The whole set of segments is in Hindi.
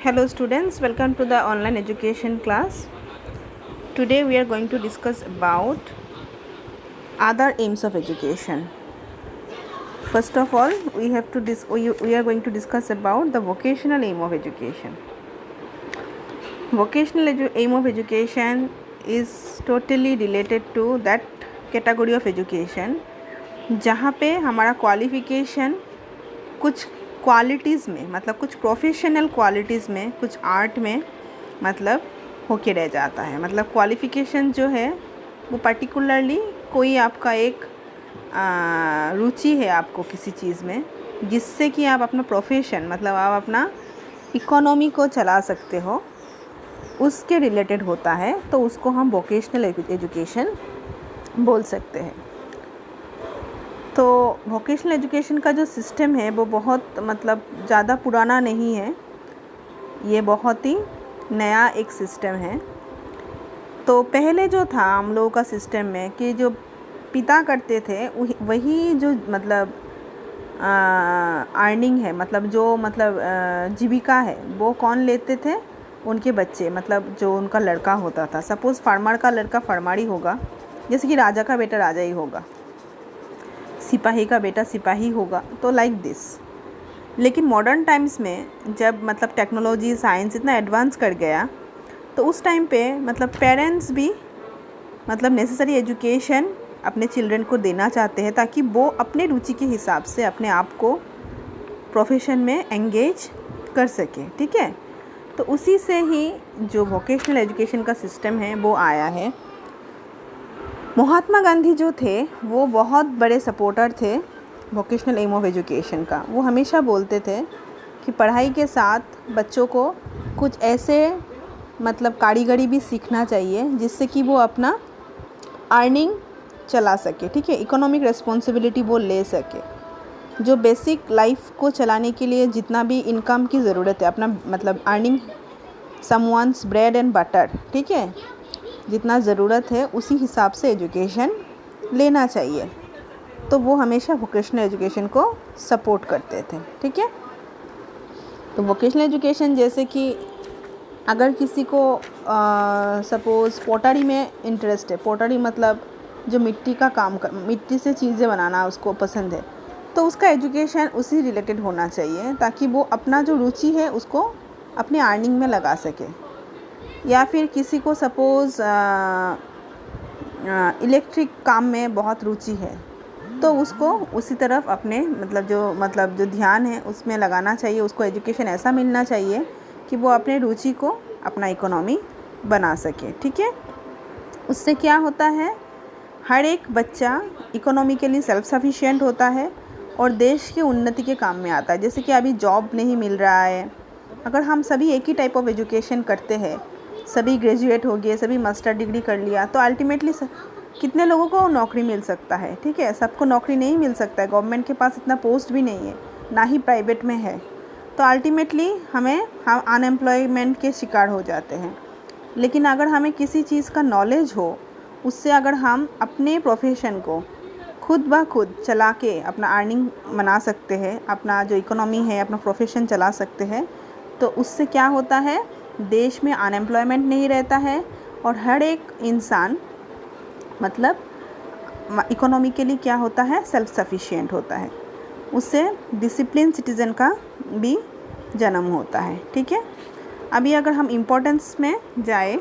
Hello students, welcome to the online education class. Today we are going to discuss about other aims of education. First of all, we are going to discuss about the vocational aim of education. Aim of education is totally related to that category of education जहाँ पे हमारा क्वालिफ़िकेशन कुछ क्वालिटीज़ में मतलब कुछ प्रोफेशनल क्वालिटीज़ में कुछ आर्ट में मतलब होके रह जाता है। मतलब क्वालिफ़िकेशन जो है वो पर्टिकुलरली कोई आपका एक रुचि है आपको किसी चीज़ में जिससे कि आप अपना प्रोफेशन मतलब आप अपना इकोनॉमी को चला सकते हो, उसके रिलेटेड होता है, तो उसको हम वोकेशनल एजुकेशन बोल सकते हैं। तो वोकेशनल एजुकेशन का जो सिस्टम है वो बहुत मतलब ज़्यादा पुराना नहीं है, ये बहुत ही नया एक सिस्टम है। तो पहले जो था हम लोगों का सिस्टम में कि जो पिता करते थे वही जो मतलब अर्निंग है मतलब जो मतलब जीविका है वो कौन लेते थे, उनके बच्चे मतलब जो उनका लड़का होता था। सपोज़ फार्मर का लड़का फार्मर ही होगा, जैसे कि राजा का बेटा राजा ही होगा, सिपाही का बेटा सिपाही होगा, तो लाइक दिस। लेकिन मॉडर्न टाइम्स में जब मतलब टेक्नोलॉजी साइंस इतना एडवांस कर गया तो उस टाइम पे मतलब पेरेंट्स भी मतलब नेसेसरी एजुकेशन अपने चिल्ड्रन को देना चाहते हैं ताकि वो अपने रुचि के हिसाब से अपने आप को प्रोफेशन में एंगेज कर सके। ठीक है, तो उसी से ही जो वोकेशनल एजुकेशन का सिस्टम है वो आया है। महात्मा गांधी जो थे वो बहुत बड़े सपोर्टर थे वोकेशनल एम ऑफ एजुकेशन का। वो हमेशा बोलते थे कि पढ़ाई के साथ बच्चों को कुछ ऐसे मतलब कारीगरी भी सीखना चाहिए जिससे कि वो अपना अर्निंग चला सके। ठीक है, इकोनॉमिक रिस्पॉन्सिबिलिटी वो ले सके। जो बेसिक लाइफ को चलाने के लिए जितना भी इनकम की ज़रूरत है, अपना मतलब earning someone's bread and butter, ठीक है, जितना ज़रूरत है उसी हिसाब से एजुकेशन लेना चाहिए। तो वो हमेशा वोकेशनल एजुकेशन को सपोर्ट करते थे। ठीक है, तो वोकेशनल एजुकेशन जैसे कि अगर किसी को सपोज़ पोटरी में इंटरेस्ट है, पोटरी मतलब जो मिट्टी का काम कर, मिट्टी से चीज़ें बनाना उसको पसंद है, तो उसका एजुकेशन उसी रिलेटेड होना चाहिए ताकि वो अपना जो रुचि है उसको अपनी अर्निंग में लगा सके। या फिर किसी को सपोज़ इलेक्ट्रिक काम में बहुत रुचि है तो उसको उसी तरफ अपने मतलब जो ध्यान है उसमें लगाना चाहिए। उसको एजुकेशन ऐसा मिलना चाहिए कि वो अपने रुचि को अपना इकोनॉमी बना सके। ठीक है, उससे क्या होता है, हर एक बच्चा इकोनॉमिकली सेल्फ सफिशिएंट होता है और देश की उन्नति के काम में आता है। जैसे कि अभी जॉब नहीं मिल रहा है, अगर हम सभी एक ही टाइप ऑफ एजुकेशन करते हैं, सभी ग्रेजुएट हो गए, सभी मास्टर डिग्री कर लिया, तो अल्टीमेटली कितने लोगों को नौकरी मिल सकता है। ठीक है, सबको नौकरी नहीं मिल सकता है, गवर्नमेंट के पास इतना पोस्ट भी नहीं है, ना ही प्राइवेट में है। तो अल्टीमेटली हम अनएम्प्लॉयमेंट के शिकार हो जाते हैं। लेकिन अगर हमें किसी चीज़ का नॉलेज हो, उससे अगर हम अपने प्रोफेशन को खुद ब खुद चला के अपना अर्निंग बना सकते हैं, अपना जो इकोनॉमी है अपना प्रोफेशन चला सकते हैं, तो उससे क्या होता है, देश में अनएम्प्लॉयमेंट नहीं रहता है और हर एक इंसान मतलब इकोनॉमिकली क्या होता है, सेल्फ सफिशिएंट होता है। उससे डिसिप्लिन सिटीज़न का भी जन्म होता है। ठीक है, अभी अगर हम इम्पोर्टेंस में जाए,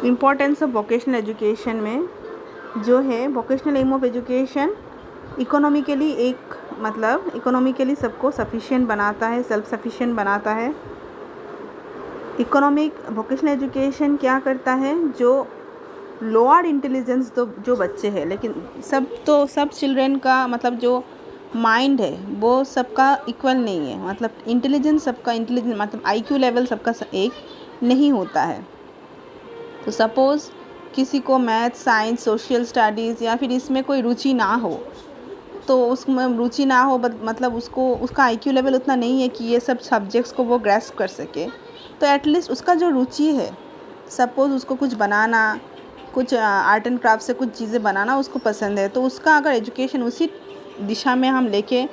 इम्पोर्टेंस ऑफ वोकेशनल एजुकेशन में जो है, vocational aim of education economically economically सबको सफिशिएंट बनाता है, सेल्फ सफिशिएंट बनाता है। वोकेशनल एजुकेशन क्या करता है, जो लोअर इंटेलिजेंस तो जो बच्चे हैं, लेकिन सब चिल्ड्रन का मतलब जो माइंड है वो सबका इक्वल नहीं है, मतलब इंटेलिजेंस सबका इंटेलिजेंस मतलब IQ लेवल सबका एक नहीं होता है। तो सपोज़ किसी को मैथ, साइंस, सोशल स्टडीज़ या फिर इसमें कोई रुचि ना हो, तो उसमें रुचि ना हो मतलब उसका IQ लेवल उतना नहीं है कि ये सब सब्जेक्ट्स को वो ग्रैस्प कर सके, तो एटलीस्ट उसका जो रुचि है, सपोज़ उसको कुछ बनाना, कुछ आर्ट एंड क्राफ्ट से कुछ चीज़ें बनाना उसको पसंद है, तो उसका अगर एजुकेशन उसी दिशा में हम लेके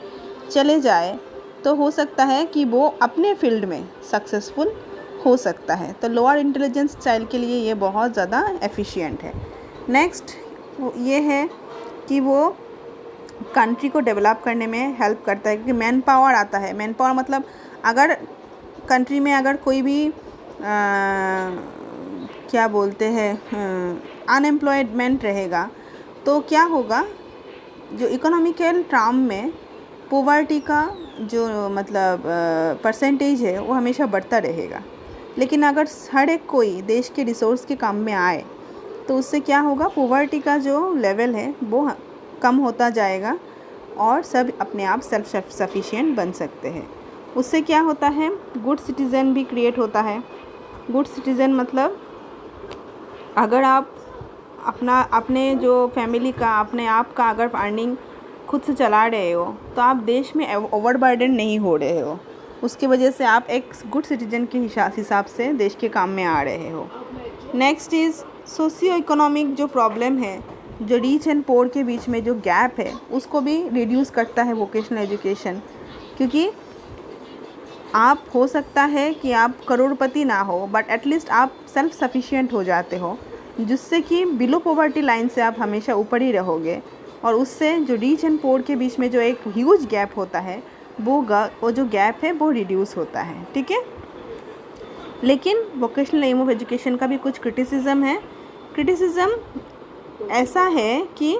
चले जाए तो हो सकता है कि वो अपने फील्ड में सक्सेसफुल हो सकता है। तो लोअर इंटेलिजेंस चाइल्ड के लिए ये बहुत ज़्यादा एफिशिएंट है। नेक्स्ट ये है कि वो कंट्री को डेवलप करने में हेल्प करता है, क्योंकि मैन पावर आता है। मैन पावर मतलब अगर कंट्री में अगर कोई भी क्या बोलते हैं अनएम्प्लॉयमेंट रहेगा तो क्या होगा, जो इकोनॉमिकल टर्म में पॉवर्टी का जो मतलब परसेंटेज है वो हमेशा बढ़ता रहेगा। लेकिन अगर हर एक कोई देश के रिसोर्स के काम में आए तो उससे क्या होगा, पॉवर्टी का जो लेवल है वो कम होता जाएगा और सब अपने आप सेल्फ सफिशिएंट बन सकते हैं। उससे क्या होता है, गुड सिटीज़न भी क्रिएट होता है। गुड सिटीज़न मतलब अगर आप अपने जो फैमिली का अपने आप का अगर अर्निंग खुद से चला रहे हो तो आप देश में ओवरबर्डन नहीं हो रहे हो। उसकी वजह से आप एक गुड सिटीजन के हिसाब से देश के काम में आ रहे हो। नेक्स्ट इज़ सोशियो इकोनॉमिक जो प्रॉब्लम है, जो रिच एंड पोर के बीच में जो गैप है उसको भी रिड्यूस करता है वोकेशनल एजुकेशन। क्योंकि आप हो सकता है कि आप करोड़पति ना हो बट एटलीस्ट आप सेल्फ सफिशिएंट हो जाते हो, जिससे कि बिलो पॉवर्टी लाइन से आप हमेशा ऊपर ही रहोगे और उससे जो रिच एंड पोर के बीच में जो एक ह्यूज गैप होता है वो जो गैप है वो रिड्यूस होता है। ठीक है, लेकिन वोकेशनल एम ऑफ एजुकेशन का भी कुछ क्रिटिसिज्म है। क्रिटिसिज्म ऐसा है कि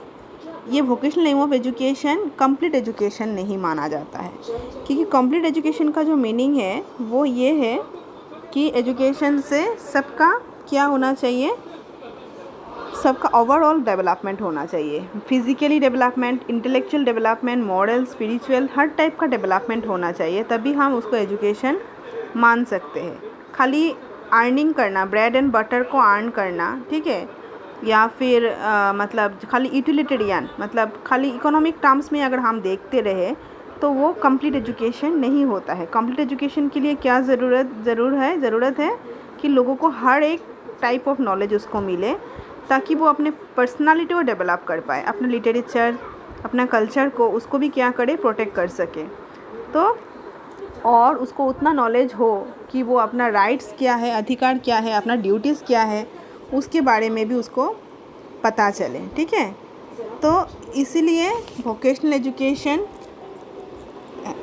ये vocational aim of education complete education नहीं माना जाता है, क्योंकि कंप्लीट एजुकेशन का जो मीनिंग है वो ये है कि एजुकेशन से सबका क्या होना चाहिए, सबका ओवरऑल डेवलपमेंट होना चाहिए। Physically development, intellectual development, moral, spiritual, हर टाइप का डेवलपमेंट होना चाहिए, तभी हम उसको एजुकेशन मान सकते हैं। खाली अर्निंग करना, ब्रेड एंड बटर को अर्न करना, ठीक है, या फिर मतलब खाली यूटिलिटेरियन मतलब खाली इकोनॉमिक टर्म्स में अगर हम देखते रहे तो वो कंप्लीट एजुकेशन नहीं होता है। कंप्लीट एजुकेशन के लिए क्या ज़रूरत है कि लोगों को हर एक टाइप ऑफ नॉलेज उसको मिले, ताकि वो अपने पर्सनालिटी को डेवलप कर पाए, अपने लिटरेचर, अपना कल्चर को उसको भी क्या करे, प्रोटेक्ट कर सके। तो और उसको उतना नॉलेज हो कि वो अपना राइट्स क्या है, अधिकार क्या है, अपना ड्यूटीज़ क्या है, उसके बारे में भी उसको पता चले। ठीक है, तो इसीलिए वोकेशनल एजुकेशन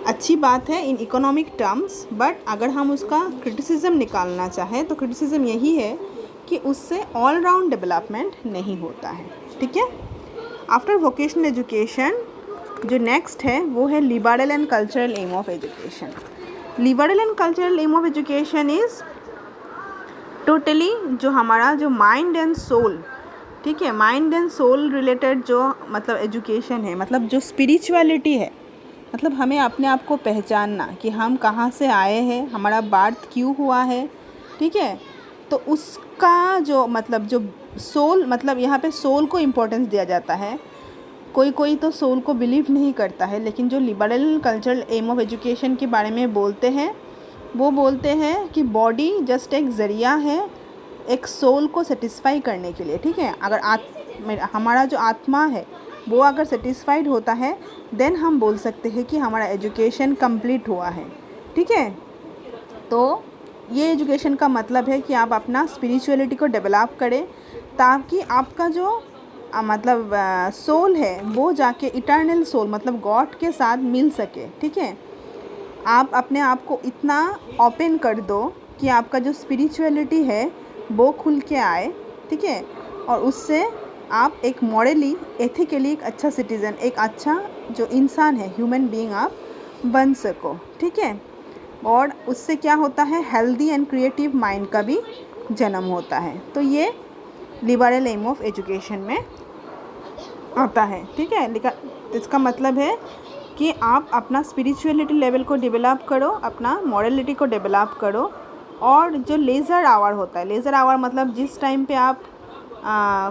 अच्छी बात है इन इकोनॉमिक टर्म्स, बट अगर हम उसका क्रिटिसिज्म निकालना चाहें तो क्रिटिसिज्म यही है कि उससे ऑल राउंड डेवलपमेंट नहीं होता है। ठीक है, आफ्टर वोकेशनल एजुकेशन जो नेक्स्ट है वो है liberal and cultural aim of education. Liberal and cultural aim of education is totally जो हमारा जो माइंड एंड सोल, ठीक है, माइंड एंड सोल रिलेटेड जो मतलब एजुकेशन है, मतलब जो स्पिरिचुअलिटी है, मतलब हमें अपने आप को पहचानना कि हम कहाँ से आए हैं, हमारा बर्थ क्यों हुआ है। ठीक है, तो उसका जो मतलब जो सोल, मतलब यहाँ पे सोल को इम्पोर्टेंस दिया जाता है। कोई तो सोल को बिलीव नहीं करता है, लेकिन जो liberal cultural aim of education के बारे में बोलते हैं वो बोलते हैं कि बॉडी जस्ट एक ज़रिया है एक सोल को सेटिस्फाई करने के लिए। ठीक है, अगर हमारा जो आत्मा है वो अगर सेटिस्फाइड होता है देन हम बोल सकते हैं कि हमारा एजुकेशन कंप्लीट हुआ है। ठीक है, तो ये एजुकेशन का मतलब है कि आप अपना स्पिरिचुअलिटी को डेवलप करें, ताकि आपका जो मतलब सोल है वो जाके इटर्नल सोल मतलब गॉड के साथ मिल सके। ठीक है, आप अपने आप को इतना ओपन कर दो कि आपका जो स्पिरिचुअलिटी है वो खुल के आए। ठीक है, और उससे आप एक मॉरली, एथिकली एक अच्छा सिटीज़न, एक अच्छा जो इंसान है, ह्यूमन बीइंग आप बन सको। ठीक है, और उससे क्या होता है, हेल्दी एंड क्रिएटिव माइंड का भी जन्म होता है। तो ये लिबरल एम ऑफ एजुकेशन में आता है। ठीक है, इसका मतलब है कि आप अपना स्पिरिचुअलिटी लेवल को डेवलप करो, अपना मॉरलिटी को डेवलप करो, और जो लेज़र आवर होता है, लेज़र आवर मतलब जिस टाइम पे आप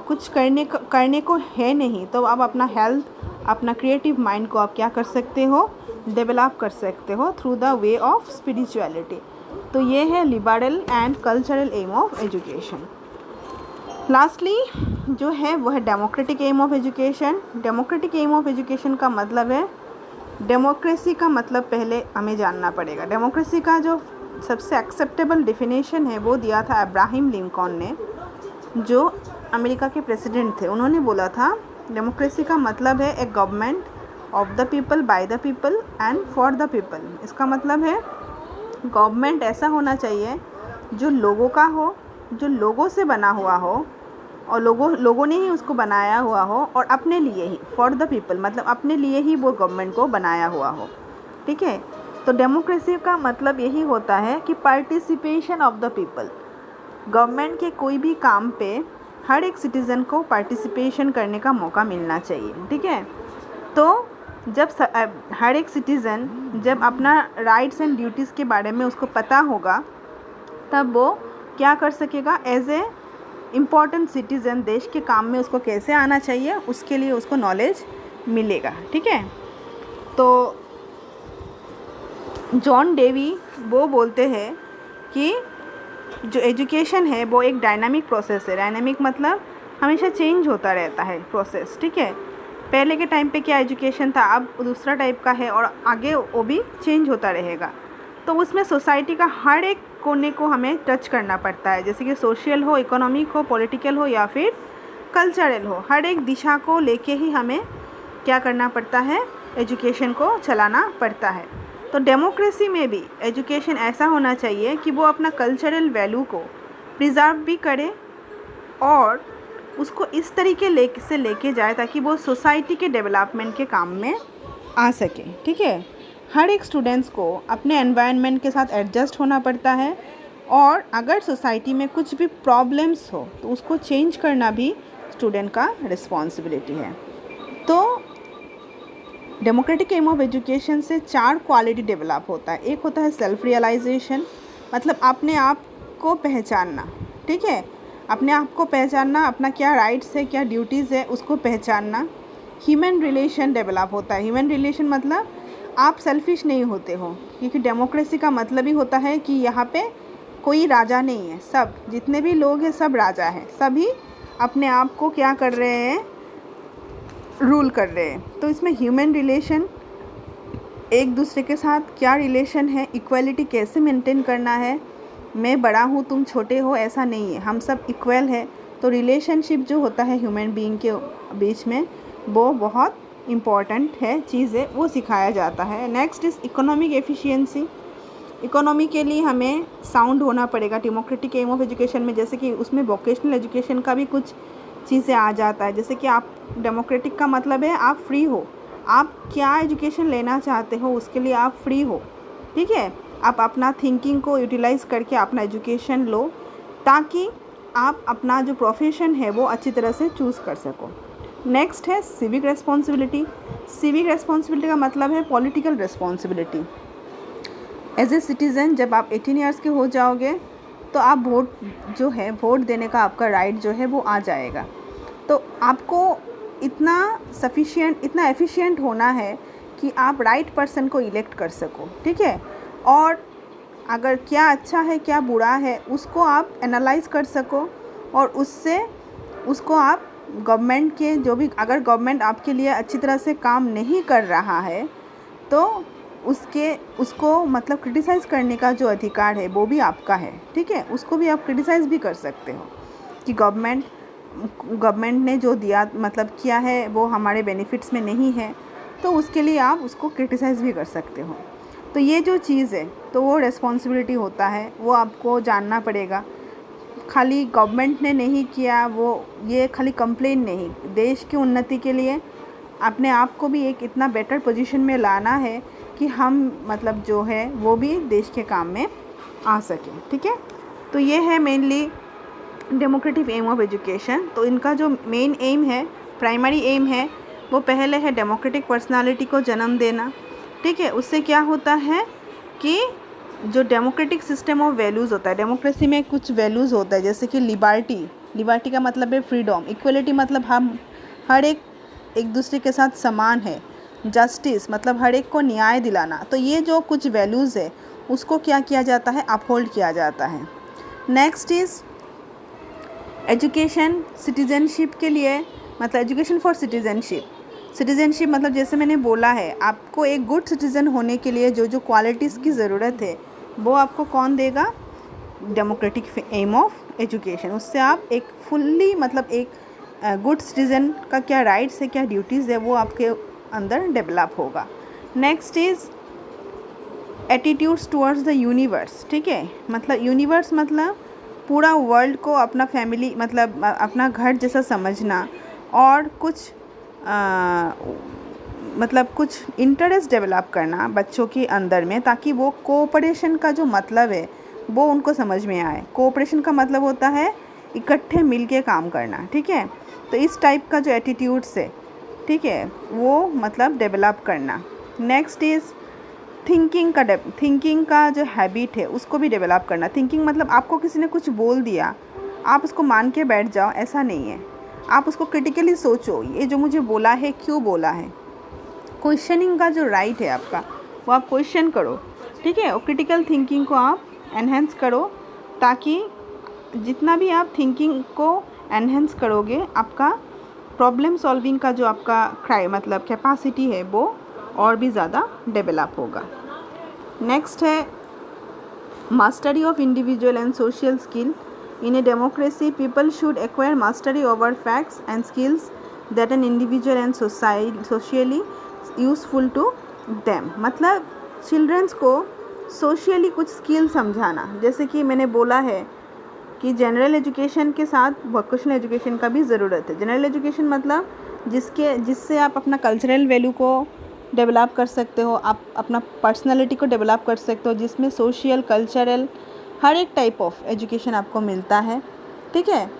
कुछ करने को है नहीं, तो आप अपना हेल्थ, अपना क्रिएटिव माइंड को आप क्या कर सकते हो, डेवलप कर सकते हो through the way of spirituality. तो ये है liberal and cultural aim of education. Lastly जो है वह है democratic aim of education. Democratic aim of education का मतलब है डेमोक्रेसी का मतलब पहले हमें जानना पड़ेगा। डेमोक्रेसी का जो सबसे एक्सेप्टेबल डिफिनेशन है वो दिया था अब्राहम लिंकन ने, जो अमेरिका के प्रेसिडेंट थे। उन्होंने बोला था डेमोक्रेसी का मतलब है a government of the people, by the people and for the people. इसका मतलब है गवर्नमेंट ऐसा होना चाहिए जो लोगों का हो, जो लोगों से बना हुआ हो और लोगों ने ही उसको बनाया हुआ हो, और अपने लिए ही, फॉर द पीपल मतलब अपने लिए ही वो गवर्नमेंट को बनाया हुआ हो। ठीक है, तो डेमोक्रेसी का मतलब यही होता है कि participation of the people. Government के कोई भी काम पे हर एक सिटीज़न को पार्टिसिपेशन करने का मौका मिलना चाहिए। ठीक है, तो जब हर एक सिटीज़न जब अपना राइट्स एंड ड्यूटीज़ के बारे में उसको पता होगा, तब वो क्या कर सकेगा, एज ए इम्पॉर्टेंट सिटीज़न देश के काम में उसको कैसे आना चाहिए, उसके लिए उसको नॉलेज मिलेगा। ठीक है, तो जॉन डेवी वो बोलते हैं कि जो एजुकेशन है वो एक डायनामिक प्रोसेस है। डायनामिक मतलब हमेशा चेंज होता रहता है प्रोसेस। ठीक है, पहले के टाइम पे क्या एजुकेशन था, अब दूसरा टाइप का है, और आगे वो भी चेंज होता रहेगा। तो उसमें सोसाइटी का हर एक कोने को हमें टच करना पड़ता है, जैसे कि सोशल हो, इकोनॉमिक हो, पॉलिटिकल हो या फिर कल्चरल हो। हर एक दिशा को लेके ही हमें क्या करना पड़ता है, एजुकेशन को चलाना पड़ता है। तो डेमोक्रेसी में भी एजुकेशन ऐसा होना चाहिए कि वो अपना कल्चरल वैल्यू को प्रिजर्व भी करे और उसको इस तरीके से लेके जाए ताकि वो सोसाइटी के डेवलपमेंट के काम में आ सके। ठीक है, हर एक स्टूडेंट्स को अपने एनवायरनमेंट के साथ एडजस्ट होना पड़ता है, और अगर सोसाइटी में कुछ भी प्रॉब्लम्स हो तो उसको चेंज करना भी स्टूडेंट का रिस्पॉन्सिबिलिटी है। तो डेमोक्रेटिक एम ऑफ एजुकेशन से 4 क्वालिटी डेवलप होता है। एक होता है सेल्फ रियलाइजेशन, मतलब अपने आप को पहचानना। ठीक है, अपने आप को पहचानना, अपना क्या राइट्स है, क्या ड्यूटीज़ है, उसको पहचानना। ह्यूमन रिलेशन डेवलप होता है। ह्यूमन रिलेशन मतलब आप सेल्फिश नहीं होते हो, क्योंकि डेमोक्रेसी का मतलब ही होता है कि यहाँ पे कोई राजा नहीं है, सब जितने भी लोग हैं सब राजा हैं, सभी अपने आप को क्या कर रहे हैं, रूल कर रहे हैं। तो इसमें ह्यूमन रिलेशन, एक दूसरे के साथ क्या रिलेशन है, इक्वलिटी कैसे मेंटेन करना है, मैं बड़ा हूँ तुम छोटे हो ऐसा नहीं है, हम सब इक्वल है। तो रिलेशनशिप जो होता है ह्यूमन बीइंग के बीच में, वो बहुत इम्पॉर्टेंट है चीज़ है, वो सिखाया जाता है। Next is economic efficiency. Economy के लिए हमें साउंड होना पड़ेगा डेमोक्रेटिक एम ऑफ एजुकेशन में, जैसे कि उसमें वोकेशनल एजुकेशन का भी कुछ चीज़ें आ जाता है। जैसे कि आप डेमोक्रेटिक का मतलब है आप फ्री हो, आप क्या एजुकेशन लेना चाहते हो उसके लिए आप फ्री हो। ठीक है, आप अपना थिंकिंग को यूटिलाइज़ करके अपना एजुकेशन लो, ताकि आप अपना जो प्रोफेशन है वो अच्छी तरह से चूज़ कर सको। नेक्स्ट है सिविक रेस्पॉन्सिबिलिटी। सिविक रेस्पॉन्सिबिलिटी का मतलब है political responsibility. As a citizen जब आप 18 ईयर्स के हो जाओगे तो आप वोट जो है, वोट देने का आपका राइट जो है वो आ जाएगा। तो आपको इतना एफिशिएंट होना है कि आप राइट पर्सन को इलेक्ट कर सको। ठीक है, और अगर क्या अच्छा है क्या बुरा है उसको आप एनालाइज कर सको, और उसको आप गवर्नमेंट के जो भी, अगर गवर्नमेंट आपके लिए अच्छी तरह से काम नहीं कर रहा है तो उसको मतलब क्रिटिसाइज़ करने का जो अधिकार है वो भी आपका है। ठीक है, उसको भी आप क्रिटिसाइज़ भी कर सकते हो कि गवर्नमेंट ने जो दिया मतलब किया है वो हमारे बेनिफिट्स में नहीं है, तो उसके लिए आप उसको क्रिटिसाइज़ भी कर सकते हो। तो ये जो चीज़ है तो वो रिस्पॉन्सिबिलिटी होता है, वो आपको जानना पड़ेगा। खाली गवर्नमेंट ने नहीं किया वो, ये खाली कंप्लेन नहीं, देश की उन्नति के लिए अपने आप को भी एक इतना बेटर पोजीशन में लाना है कि हम मतलब जो है वो भी देश के काम में आ सके। ठीक है, तो ये है mainly democratic aim of education. तो इनका जो मेन एम है, प्राइमरी एम है, वो पहले है डेमोक्रेटिक पर्सनालिटी को जन्म देना। ठीक है, उससे क्या होता है कि जो डेमोक्रेटिक सिस्टम ऑफ वैल्यूज़ होता है, डेमोक्रेसी में कुछ वैल्यूज़ होता है, जैसे कि लिबर्टी का मतलब है फ्रीडम, इक्वलिटी मतलब हम हर एक दूसरे के साथ समान है, जस्टिस मतलब हर एक को न्याय दिलाना। तो ये जो कुछ वैल्यूज़ है उसको क्या किया जाता है, अपहोल्ड किया जाता है। नेक्स्ट इज़ एजुकेशन सिटीजनशिप के लिए, मतलब एजुकेशन फॉर सिटीजनशिप। सिटीजनशिप मतलब जैसे मैंने बोला है, आपको एक गुड सिटीज़न होने के लिए जो जो क्वालिटीज़ की ज़रूरत है वो आपको कौन देगा? Democratic aim of education. उससे आप एक फुल्ली मतलब एक गुड सिटीज़न का क्या राइट्स है, क्या ड्यूटीज़ है, वो आपके अंदर डेवलप होगा। Next is attitudes towards the universe. ठीक है, मतलब यूनिवर्स मतलब पूरा वर्ल्ड को अपना फैमिली मतलब अपना घर जैसा समझना, और कुछ मतलब कुछ इंटरेस्ट डेवलप करना बच्चों के अंदर में, ताकि वो कोऑपरेशन का जो मतलब है वो उनको समझ में आए। कोऑपरेशन का मतलब होता है इकट्ठे मिलके काम करना। ठीक है, तो इस टाइप का जो एटीट्यूड्स है, ठीक है, वो मतलब डेवलप करना। नेक्स्ट इज़ थिंकिंग का जो हैबिट है उसको भी डेवलप करना। थिंकिंग मतलब आपको किसी ने कुछ बोल दिया, आप उसको मान के बैठ जाओ, ऐसा नहीं है। आप उसको क्रिटिकली सोचो, ये जो मुझे बोला है क्यों बोला है। क्वेश्चनिंग का जो राइट है आपका, वो आप क्वेश्चन करो। ठीक है, और क्रिटिकल थिंकिंग को आप एनहेंस करो, ताकि जितना भी आप थिंकिंग को एनहेंस करोगे, आपका प्रॉब्लम सॉल्विंग का जो आपका मतलब कैपेसिटी है वो और भी ज़्यादा डेवलप होगा। नेक्स्ट है mastery of individual and social skill. In a democracy, people should acquire mastery over facts and skills that an individual and socially useful to them। मतलब चिल्ड्रंस को सोशली कुछ स्किल समझाना। जैसे कि मैंने बोला है कि जनरल एजुकेशन के साथ वोकेशनल एजुकेशन का भी ज़रूरत है। जनरल एजुकेशन मतलब जिससे आप अपना कल्चरल वैल्यू को डेवलप कर सकते हो, आप अपना पर्सनालिटी को डेवलप कर सकते हो, जिसमें सोशल कल्चरल हर एक टाइप ऑफ एजुकेशन आपको मिलता है। ठीक है,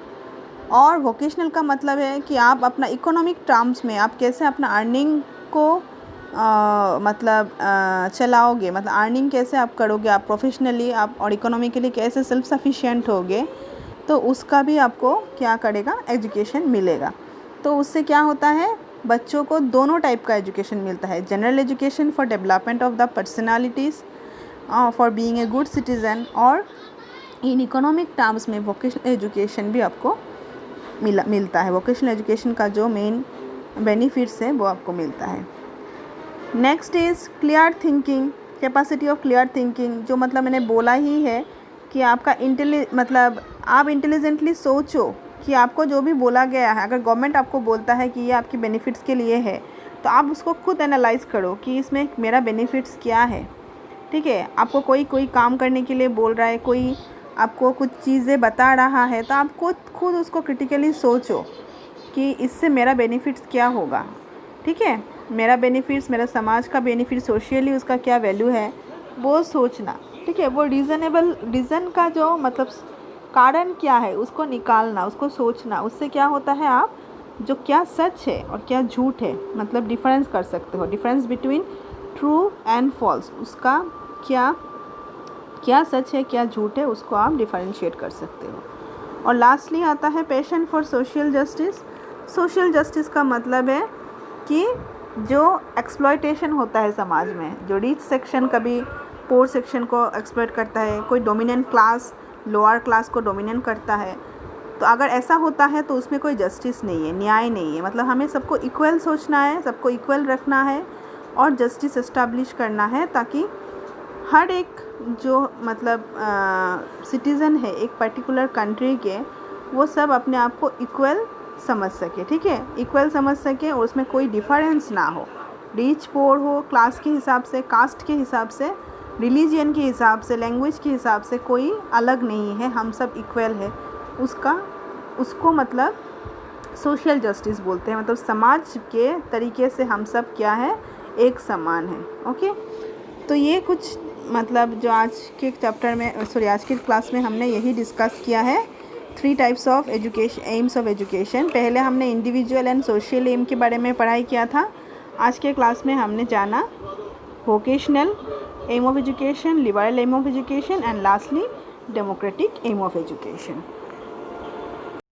और वोकेशनल का मतलब है कि आप अपना इकोनॉमिक टर्म्स में आप कैसे अपना अर्निंग को चलाओगे, मतलब अर्निंग कैसे आप करोगे, आप प्रोफेशनली आप और इकोनॉमिकली कैसे सेल्फ सफिशिएंट होगे, तो उसका भी आपको क्या करेगा, एजुकेशन मिलेगा। तो उससे क्या होता है, बच्चों को दोनों टाइप का एजुकेशन मिलता है। General education for development of the personalities, for being a good citizen, और इन इकोनॉमिक टर्म्स में वोकेशनल एजुकेशन भी आपको मिलता है। वोकेशनल एजुकेशन का जो मेन बेनिफिट्स है वो आपको मिलता है। Next is clear thinking, capacity of clear thinking, जो मतलब मैंने बोला ही है कि आपका मतलब आप इंटेलिजेंटली सोचो कि आपको जो भी बोला गया है, अगर गवर्नमेंट आपको बोलता है कि ये आपकी बेनिफिट्स के लिए है, तो आप उसको खुद एनालाइज करो कि इसमें मेरा बेनिफिट्स क्या है। ठीक है, आपको कोई काम करने के लिए बोल रहा है, कोई आपको कुछ चीज़ें बता रहा है, तो आप खुद उसको क्रिटिकली सोचो कि इससे मेरा बेनिफिट्स क्या होगा। ठीक है, मेरा बेनिफिट्स, मेरा समाज का बेनिफिट, सोशली उसका क्या वैल्यू है, वो सोचना। ठीक है, वो रीज़न का जो मतलब कारण क्या है उसको निकालना, उसको सोचना। उससे क्या होता है, आप जो क्या सच है और क्या झूठ है मतलब डिफरेंस कर सकते हो। Difference between true and false, उसका क्या सच है क्या झूठ है, उसको आप डिफरेंशिएट कर सकते हो। और लास्टली आता है passion for social justice. Social justice का मतलब है कि जो एक्सप्लॉयटेशन होता है समाज में, जो रिच सेक्शन कभी पोर सेक्शन को एक्सप्लॉयट करता है, कोई डोमिनेंट क्लास लोअर क्लास को डोमिनेट करता है, तो अगर ऐसा होता है तो उसमें कोई जस्टिस नहीं है, न्याय नहीं है। मतलब हमें सबको इक्वल सोचना है, सबको इक्वल रखना है और जस्टिस इस्टेब्लिश करना है, ताकि हर एक जो मतलब सिटीज़न है एक पर्टिकुलर कंट्री के, वो सब अपने आप को इक्वल समझ सके। ठीक है, इक्वल समझ सके और उसमें कोई डिफरेंस ना हो, रिच पोर हो, क्लास के हिसाब से, कास्ट के हिसाब से, रिलीजन के हिसाब से, लैंग्वेज के हिसाब से कोई अलग नहीं है, हम सब इक्वल है। उसको मतलब सोशल जस्टिस बोलते हैं। मतलब समाज के तरीके से हम सब क्या है, एक समान है। ओके, तो ये कुछ मतलब जो आज के चैप्टर में आज के क्लास में हमने यही डिस्कस किया है, 3 types of education, AIIMS of education. पहले हमने इंडिविजुअल एंड सोशल एम के बारे में पढ़ाई किया था। आज के क्लास में हमने जाना vocational aim of education, liberal aim of education and lastly democratic aim of education.